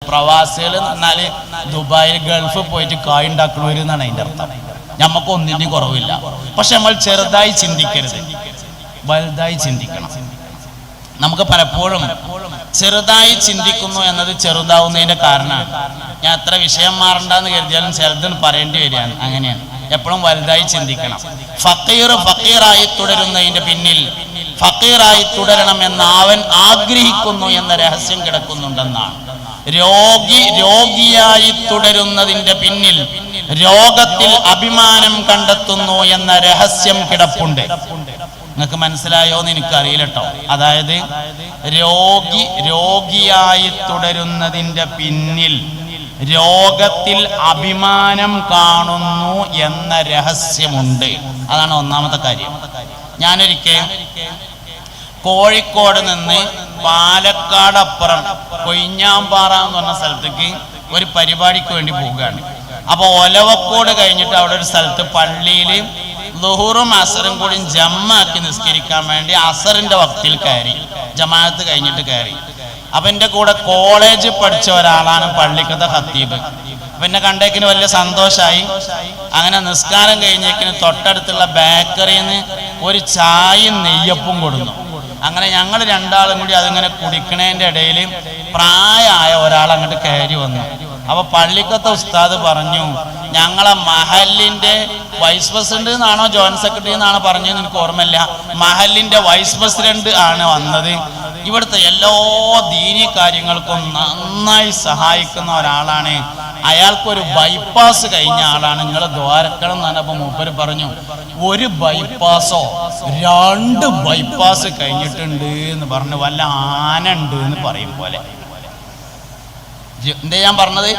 പ്രവാസികൾ എന്ന് പറഞ്ഞാൽ ദുബായിൽ ഗൾഫ് പോയിട്ട് കായ് ഉണ്ടാക്കണവർ എന്നാണ് അതിൻ്റെ അർത്ഥം. നമുക്ക് ഒന്നിൻ്റെയും കുറവില്ല. പക്ഷെ നമ്മൾ ചെറുതായി ചിന്തിക്കരുത്, വലുതായി ചിന്തിക്കണം. നമുക്ക് പലപ്പോഴും ചെറുതായി ചിന്തിക്കുന്നു എന്നത് ചെറുതാവുന്നതിന്റെ കാരണമാണ്. ഞാൻ എത്ര വിഷയം മാറണ്ടെന്ന് കരുതിയാലും ചിലത് പറയേണ്ടി വരികയാണ്. അങ്ങനെയാണ്. എപ്പോഴും വലുതായി ചിന്തിക്കണം. ഫക്കീറായി തുടരുന്നതിന്റെ പിന്നിൽ ഫക്കീറായി തുടരണമെന്ന് അവൻ ആഗ്രഹിക്കുന്നു എന്ന രഹസ്യം കിടക്കുന്നുണ്ടെന്നാണ്. രോഗിയായി തുടരുന്നതിന്റെ പിന്നിൽ രോഗത്തിൽ അഭിമാനം കണ്ടെത്തുന്നു എന്ന രഹസ്യം കിടപ്പുണ്ട്. നിങ്ങൾക്ക് മനസ്സിലായോ എന്ന് എനിക്കറിയില്ല കേട്ടോ. അതായത് രോഗിയായി തുടരുന്നതിന്റെ പിന്നിൽ രോഗത്തിൽ അഭിമാനം കാണുന്നു എന്ന രഹസ്യമുണ്ട്. അതാണ് ഒന്നാമത്തെ കാര്യം. ഞാനൊരിക്കൽ കോഴിക്കോട് നിന്ന് പാലക്കാട് അപ്പുറം കൊയിഞ്ഞാമ്പാറ എന്ന് പറഞ്ഞ സ്ഥലത്തേക്ക് ഒരു പരിപാടിക്ക് വേണ്ടി പോവുകയാണ്. അപ്പൊ ഒലവക്കോട് കഴിഞ്ഞിട്ട് അവിടെ ഒരു സ്ഥലത്ത് പള്ളിയിൽ ളുഹുറും അസറും കൂടി ജമ്മാക്കി നിസ്കരിക്കാൻ വേണ്ടി അസറിന്റെ വക്തിൽ കയറി, ജമാഅത്ത് കഴിഞ്ഞിട്ട് കയറി. അപ്പൊ എന്റെ കൂടെ കോളേജിൽ പഠിച്ച ഒരാളാണ് പള്ളിക്കത്തെ ഖത്തീബ്. അപ്പൊ എന്നെ കണ്ടേക്കിന് വലിയ സന്തോഷമായി. അങ്ങനെ നിസ്കാരം കഴിഞ്ഞേക്കിന് തൊട്ടടുത്തുള്ള ബേക്കറിയിൽ നിന്ന് ഒരു ചായയും നെയ്യപ്പും കൊടുന്നു. അങ്ങനെ ഞങ്ങൾ രണ്ടാളും കൂടി അതിങ്ങനെ കുടിക്കണേന്റെ ഇടയിൽ പ്രായമായ ഒരാൾ അങ്ങോട്ട് കയറി വന്നു. അപ്പൊ പള്ളിക്കത്തെ ഉസ്താദ് പറഞ്ഞു, ഞങ്ങളെ മഹലിന്റെ വൈസ് പ്രസിഡന്റ് എന്നാണോ ജോയിന്റ് സെക്രട്ടറി എന്നാണോ പറഞ്ഞതെന്ന് എനിക്ക് ഓർമ്മയില്ല, മഹലിന്റെ വൈസ് പ്രസിഡന്റ് ആണ് വന്നത്. ഇവിടുത്തെ എല്ലാ ദീനി കാര്യങ്ങൾക്കും നന്നായി സഹായിക്കുന്ന ഒരാളാണ്. അയാൾക്കൊരു ബൈപ്പാസ് കഴിഞ്ഞ ആളാണ്, നിങ്ങൾ ദ്വാരക്കണം എന്ന് പറഞ്ഞപ്പോൾ മൂപ്പര് പറഞ്ഞു, ഒരു ബൈപ്പാസോ 2 ബൈപ്പാസ് കഴിഞ്ഞിട്ടുണ്ട് എന്ന് പറഞ്ഞു, വല്ല ആന ഉണ്ട് എന്ന് പറയും പോലെ. എന്താ ഞാൻ പറഞ്ഞത്?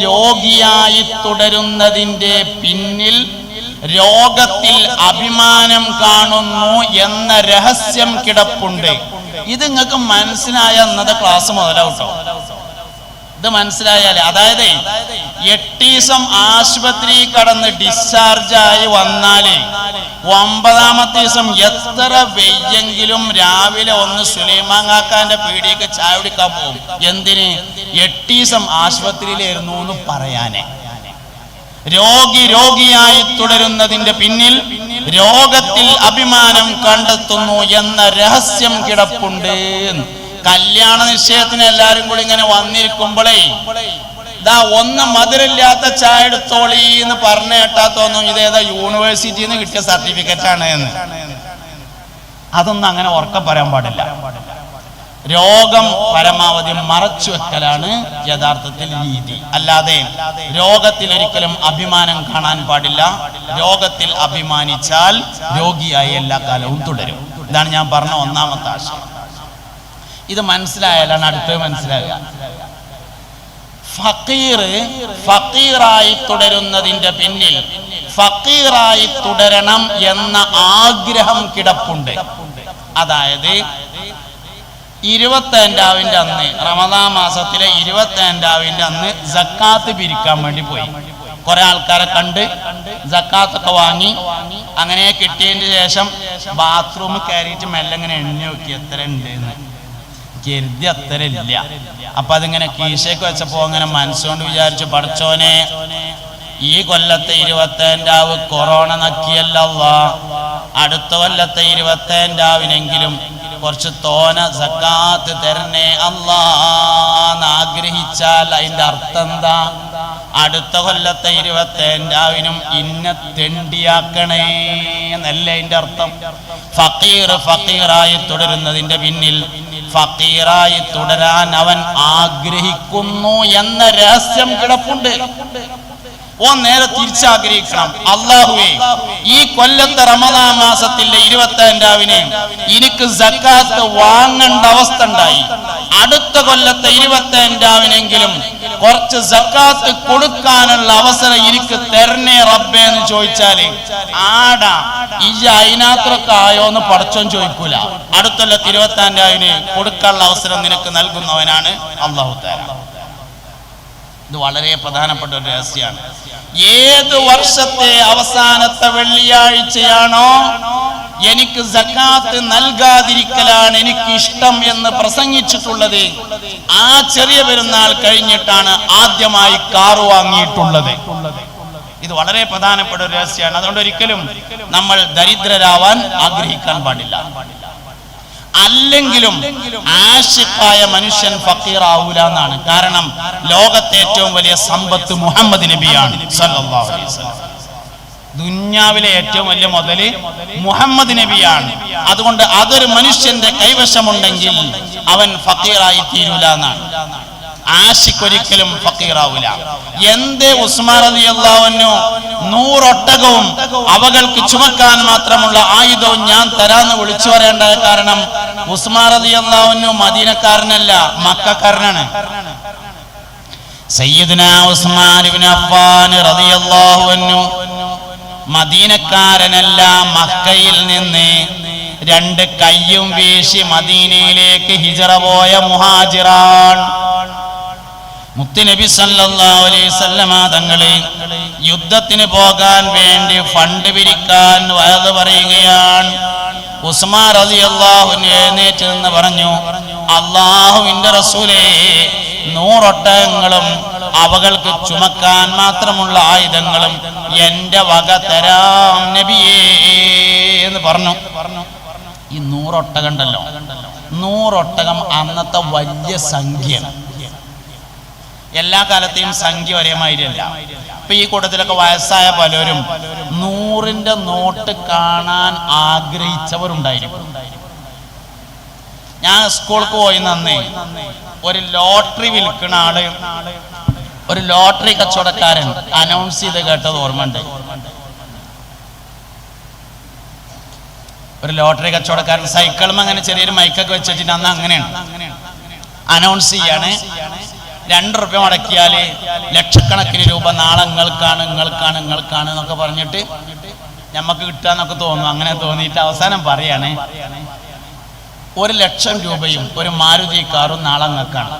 രോഗിയായി തുടരുന്നതിന്റെ പിന്നിൽ രോഗത്തിൽ അഭിമാനം കാണുന്നു എന്ന രഹസ്യം കിടപ്പുണ്ട്. ഇത് നിങ്ങൾക്ക് മനസ്സിലായ അന്നത്തെ ക്ലാസ് മുതലാവട്ടോ. ഇത് മനസ്സിലായാലേ, അതായത് 8 ദിവസം ആശുപത്രി കടന്ന് ഡിസ്ചാർജായി വന്നാല് 9ാമത്തെ ദിവസം എത്ര വെയ്യെങ്കിലും രാവിലെ ഒന്ന് സുലൈമാൻ കാക്കാന്റെ പീടിയൊക്കെ ചായ കുടിക്കാൻ പോകും. എന്തിന്? 8 ദിവസം ആശുപത്രിയിലായിരുന്നു എന്ന് പറയാനേ. രോഗിയായി തുടരുന്നതിന്റെ പിന്നിൽ രോഗത്തിൽ അഭിമാനം കണ്ടെത്തുന്നു എന്ന രഹസ്യം കിടപ്പുണ്ട്. കല്യാണ നിശ്ചയത്തിന് എല്ലാരും കൂടി ഇങ്ങനെ വന്നിരിക്കുമ്പോഴേ ഇതാ ഒന്ന് മധുരമില്ലാത്ത ചായ എടുത്തോളി എന്ന് പറഞ്ഞു കേട്ടാ തോന്നും ഇതേതാ യൂണിവേഴ്സിറ്റിയിൽ നിന്ന് കിട്ടിയ സർട്ടിഫിക്കറ്റ് ആണ് എന്ന്. അതൊന്നും അങ്ങനെ ഉറക്കെ പറയാൻ പാടില്ല. രോഗം പരമാവധി മറച്ചു വെക്കലാണ് യഥാർത്ഥത്തിൽ രീതി. അല്ലാതെ രോഗത്തിൽ ഒരിക്കലും അഭിമാനം കാണാൻ പാടില്ല. രോഗത്തിൽ അഭിമാനിച്ചാൽ രോഗിയായി എല്ലാ കാലവും തുടരും. ഇതാണ് ഞാൻ പറഞ്ഞ ഒന്നാമത്തെ ആശയം. ഇത് മനസ്സിലായാലാണ് അടുത്തത് മനസ്സിലാകുക. ഫക്കീറായി തുടരുന്നതിന്റെ പിന്നിൽ ഫക്കീറായി തുടരണം എന്ന ആഗ്രഹം കിടപ്പുണ്ട്. അതായത് 25ാവിന്റെ അന്ന്, റമദാൻ മാസത്തിലെ 25ാവിന്റെ അന്ന് സക്കാത്ത് പിരിക്കാൻ വേണ്ടി പോയി. കുറെ ആൾക്കാരെ കണ്ട് സക്കാത്തൊക്കെ വാങ്ങി. അങ്ങനെ കിട്ടിയതിന് ശേഷം ബാത്റൂമിൽ കയറിയിട്ട് മെല്ലെ ഇങ്ങനെ എണ്ണി നോക്കി എത്ര ഉണ്ട് എന്ന്. കരുതി അത്ര ഇല്ല. അപ്പൊ അതിങ്ങനെ കീശയ്ക്ക് വെച്ചപ്പോ അങ്ങനെ മനസ്സുകൊണ്ട് വിചാരിച്ചു, പടച്ചോനെ ഈ കൊല്ലത്തെ 25ാവ് കൊറോണ നക്കിയല്ലോ, അടുത്ത കൊല്ലത്തെ 25ാവിനെങ്കിലും കുറച്ച് തോന സക്കാത്ത് തരണേ അല്ലാന്ന് ആഗ്രഹിച്ചാൽ അതിന്റെ അർത്ഥം എന്താ? അടുത്ത കൊല്ലത്തെ 25ാവിനും ഇന്ന തെണ്ടിയാക്കണേ എന്നല്ല അതിന്റെ അർത്ഥം. ഫക്കീറായി തുടരുന്നതിന്റെ പിന്നിൽ ഫക്കീറായി തുടരാൻ അവൻ ആഗ്രഹിക്കുന്നു എന്ന രഹസ്യം കിടപ്പുണ്ട്. നേരെ തിരിച്ചാഗ്രഹിക്കണം, അല്ലാഹുവേ ഈ കൊല്ലത്തെ റമദാൻ മാസത്തിലെ 25ാവിന് എനിക്ക് സക്കാത്ത് വാങ്ങേണ്ട അവസ്ഥ ഉണ്ടായി, അടുത്ത കൊല്ലത്തെ 25ാവിനെങ്കിലും കുറച്ച് സക്കാത്ത് കൊടുക്കാനുള്ള അവസരം എനിക്ക് തരണേ റബ്ബേ എന്ന് ചോദിച്ചാല് ആടാ ഈ അതിനാത്രൊക്കെ ആയോ എന്ന് പടച്ചോൻ ചോദിക്കൂല. അടുത്ത കൊല്ലത്തെ 25ാവിന് കൊടുക്കാനുള്ള അവസരം നിനക്ക് നൽകുന്നവനാണ് അല്ലാഹു തആല. ഇത് വളരെ പ്രധാനപ്പെട്ട ഒരു രഹസ്യമാണ്. ഏത് വർഷത്തെ അവസാനത്തെ വെള്ളിയാഴ്ചയാണോ എനിക്ക് സക്കാത്ത് നൽകാതിരിക്കലാണ് എനിക്ക് ഇഷ്ടം എന്ന് പ്രസംഗിച്ചിട്ടുള്ളത് ആ ചെറിയ പെരുന്നാൾ കഴിഞ്ഞിട്ടാണ് ആദ്യമായി കാറ് വാങ്ങിയിട്ടുള്ളത്. ഇത് വളരെ പ്രധാനപ്പെട്ട ഒരു രഹസ്യമാണ്. അതുകൊണ്ട് ഒരിക്കലും നമ്മൾ ദരിദ്രരാവാൻ ആഗ്രഹിക്കാൻ പാടില്ല. അല്ലെങ്കിലും ആശിഖായ മനുഷ്യൻ ഫക്കീറാവൂല എന്നാണ്. കാരണം ലോകത്തെ ഏറ്റവും വലിയ സമ്പത്ത് മുഹമ്മദ് നബിയാണ് സല്ലല്ലാഹു അലൈഹി വസല്ലം. ദുന്യാവിലെ ഏറ്റവും വലിയ മുതല് മുഹമ്മദ് നബിയാണ്. അതുകൊണ്ട് അതൊരു മനുഷ്യന്റെ കൈവശമുണ്ടെങ്കിൽ അവൻ ഫക്കീറായി തീരൂല എന്നാണ്. ആശിഖ് ഒരിക്കലും ഫക്കീറാവൂല. എന്തേ ഉസ്മാൻ റളിയല്ലാഹു അൻഹു 100 ഒട്ടകവും അവകൾക്ക് ചുമക്കാൻ മാത്രമുള്ള ആയുധവും ഞാൻ തരാന്ന് വിളിച്ചു പറയേണ്ട കാരണം ഉസ്മാൻ റളിയല്ലാഹു അൻഹു മദീനക്കാരനല്ല, മക്കക്കാരനാണ്. സയ്യിദുനാ ഉസ്മാൻ ഇബ്നു അഫ്ഫാൻ റളിയല്ലാഹു അൻഹു മദീനക്കാരനല്ല, മക്കയിൽ നിന്ന് 2 കയ്യും വീശി മദീനയിലേക്ക് ഹിജറ പോയ മുഹാജിറാൻ. മുത്തുനബി സല്ലല്ലാഹു അലൈഹി വസല്ലമ തങ്ങളെ യുദ്ധത്തിന് പോകാൻ വേണ്ടി ഫണ്ട് പിരിക്കാൻ വഅദ് പറയുകയാണ്. ഉസ്മാൻ റളിയല്ലാഹു അൻഹു എഴുന്നേറ്റ് നിന്ന് പറഞ്ഞു, അല്ലാഹുവിന്റെ റസൂലേ, 100 ഒട്ടകങ്ങളും അവകൾക്ക് ചുമക്കാൻ മാത്രമുള്ള ആയുധങ്ങളും എന്റെ വക തരാം നബിയേ എന്ന് പറഞ്ഞു. ഈ 100 ഒട്ടകം ഉണ്ടല്ലോ, 100 ഒട്ടകം അന്നത്തെ വലിയ സംഖ്യയാണ്. എല്ലാ കാലത്തെയും സംഖ്യ ഒരേ മാതിരിയല്ല. ഇപ്പൊ ഈ കൂട്ടത്തിലൊക്കെ വയസ്സായ പലരും 100ന്റെ നോട്ട് കാണാൻ ആഗ്രഹിച്ചവരുണ്ടായിരിക്കും. ഞാൻ സ്കൂൾക്ക് പോയി നന്നേ ഒരു ലോട്ടറി വിൽക്കുന്ന ആള്, ഒരു ലോട്ടറി കച്ചവടക്കാരൻ അനൗൺസ് ചെയ്ത് കേട്ടത് ഓർമ്മയുണ്ട്. ഒരു ലോട്ടറി കച്ചവടക്കാരൻ സൈക്കിളും അങ്ങനെ ചെറിയൊരു മൈക്കൊക്കെ വെച്ചിട്ട് അന്ന് അങ്ങനെയാണ് അനൗൺസ് ചെയ്യാണ്. 2 റുപ്യ മുടക്കിയാല് ലക്ഷക്കണക്കിന് രൂപ നാളെ നിങ്ങൾക്കാണ് എന്നൊക്കെ പറഞ്ഞിട്ട് ഞമ്മക്ക് കിട്ടാന്നൊക്കെ തോന്നും. അങ്ങനെ തോന്നിയിട്ട് അവസാനം പറയാണ് 1,00,000 രൂപയും ഒരു മാരുതി കാറും നാളെ നിങ്ങൾക്കാണ്.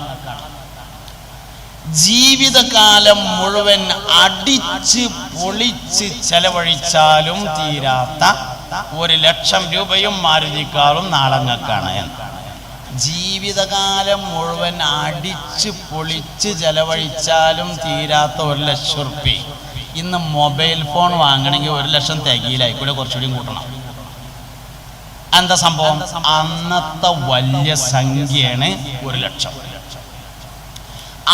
ജീവിതകാലം മുഴുവൻ അടിച്ച് പൊളിച്ച് ചെലവഴിച്ചാലും തീരാത്ത 1,00,000 രൂപയും മാരുതി കാറും നാളെ നിങ്ങൾക്കാണ്. ജീവിതകാലം മുഴുവൻ അടിച്ച് പൊളിച്ച് ചെലവഴിച്ചാലും തീരാത്ത 1,00,000 റുപ്യ ഇന്ന് മൊബൈൽ ഫോൺ വാങ്ങണമെങ്കിൽ 1,00,000 തികയിലായിക്കൂടെ, കുറച്ചുകൂടി കൂട്ടണം. എന്താ സംഭവം? അന്നത്തെ വലിയ സംഖ്യയാണ് 1,00,000.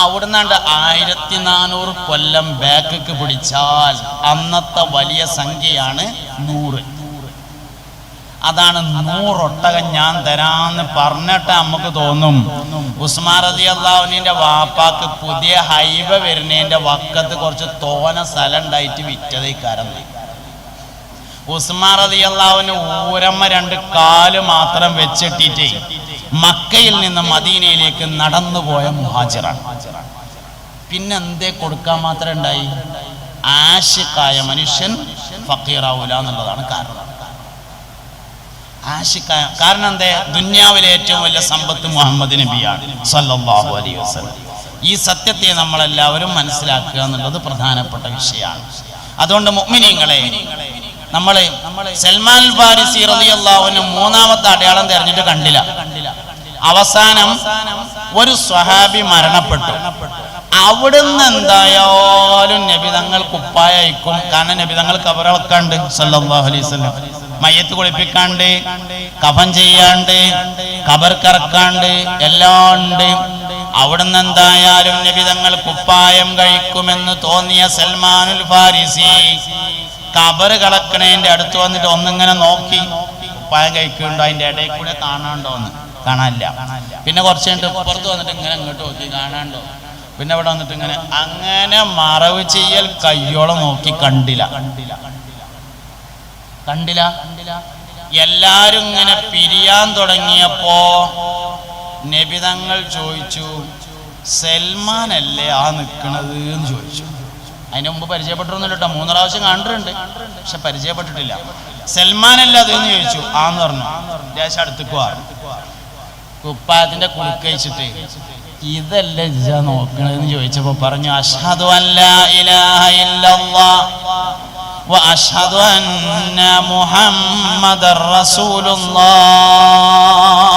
അവിടുന്നാണ്ട് 1400 കൊല്ലം ബാക്ക് പിടിച്ചാൽ അന്നത്തെ വലിയ സംഖ്യയാണ് 100. അതാണ് 100 ഒട്ടകം ഞാൻ തരാന്ന് പറഞ്ഞിട്ട് നമുക്ക് തോന്നും ഉസ്മാൻ റളിയല്ലാഹു അൻഹുവിന്റെ വാപ്പാക്ക് പുതിയ ഹൈവ വരുന്നതിന്റെ വക്കത്ത് കുറച്ച് തോന സ്ഥലം ഉണ്ടായിട്ട് വിറ്റതേ കാരണം. ഉസ്മാൻ റളിയല്ലാഹു അൻഹു ഊരമ്മ 2 കാല് മാത്രം വെച്ചിട്ടിട്ട് മക്കയിൽ നിന്ന് മദീനയിലേക്ക് നടന്നു പോയ മുഹാജിറാണ്. പിന്നെ എന്തേ കൊടുക്കാൻ മാത്രം ഉണ്ടായി? ആശിഖായ മനുഷ്യൻ ഫക്കീറാവൂല എന്നുള്ളതാണ് കാരണം. ആശിഖായ കാരണം എന്തേ? ദുന്യാവിലെ ഏറ്റവും വലിയ സമ്പത്ത് മുഹമ്മദ് നബിയാണ് സല്ലല്ലാഹു അലൈഹി വസല്ലം. ഈ സത്യത്തെ നമ്മളെല്ലാവരും മനസ്സിലാക്കുക എന്നുള്ളത് പ്രധാനപ്പെട്ട വിഷയമാണ്. അതുകൊണ്ട് മുഅ്മിനീങ്ങളെ, നമ്മള് സൽമാൻ ഫാരിസി റളിയല്ലാഹു അൻഹു 3ാമത്തെ അടയാളം തെരഞ്ഞിട്ട് കണ്ടില്ല. അവസാനം ഒരു സ്വഹാബി മരണപ്പെട്ടു. അവിടുന്ന് എന്തായാലും നബി തങ്ങൾ കുപ്പായ അയക്കും. കാരണം നബി തങ്ങൾ ഖബറളക്കാണ്ട് സല്ലല്ലാഹു അലൈഹി വസല്ലം, മയ്യത്ത് കുളിപ്പിക്കാണ്ട്, കഫൻ ചെയ്യാണ്ട്, ഖബർ കറക്കാണ്ട് എല്ലാം ഉണ്ട്. അവിടുന്ന് എന്തായാലും നബി തങ്ങൾ കുപ്പായം കഴിക്കുമെന്ന് തോന്നിയ സൽമാനുൽ ഫാരിസി ഖബർ കളക്കണേന്റെ അടുത്ത് വന്നിട്ട് ഒന്നിങ്ങനെ നോക്കി, കുപ്പായം കഴിക്കുന്നുണ്ടോ, അതിന്റെ ഇടയിൽ കൂടെ കാണാണ്ടോന്ന്. കാണാനില്ല. പിന്നെ കുറച്ച് കഴിഞ്ഞിട്ട് പുറത്ത് വന്നിട്ട് ഇങ്ങനെ ഇങ്ങോട്ട് നോക്കി, കാണാണ്ടോ. പിന്നെ ഇവിടെ വന്നിട്ട് ഇങ്ങനെ അങ്ങനെ മറവ് ചെയ്യൽ കയ്യോളം നോക്കി, കണ്ടില്ല. എല്ലാരും ഇങ്ങനെ പിരിയാൻ തുടങ്ങിയപ്പോ നബിതങ്ങൾ ചോദിച്ചു, സൽമാൻ അല്ലേ ആ നിൽക്കണത് എന്ന് ചോദിച്ചു. അതിന് മുമ്പ് പരിചയപ്പെട്ടിരുന്നില്ല കേട്ടോ, 3 പ്രാവശ്യം കണ്ടിട്ടുണ്ട്, പക്ഷെ പരിചയപ്പെട്ടിട്ടില്ല. സൽമാൻ അല്ല അത് എന്ന് ചോദിച്ചു. ആന്ന് പറഞ്ഞു. ദേശം അടുത്തേക്ക് മാറും. കുപ്പായത്തിന്റെ കുറുക്കഴിച്ചിട്ട് ഇതല്ല ഇജ നോക്കണെന്ന് ചോദിച്ചപ്പോ പറഞ്ഞു, അഷ്ഹദു അല്ലാ ഇലാഹ ഇല്ലല്ലാഹ് وأشهد أن محمد رسول الله.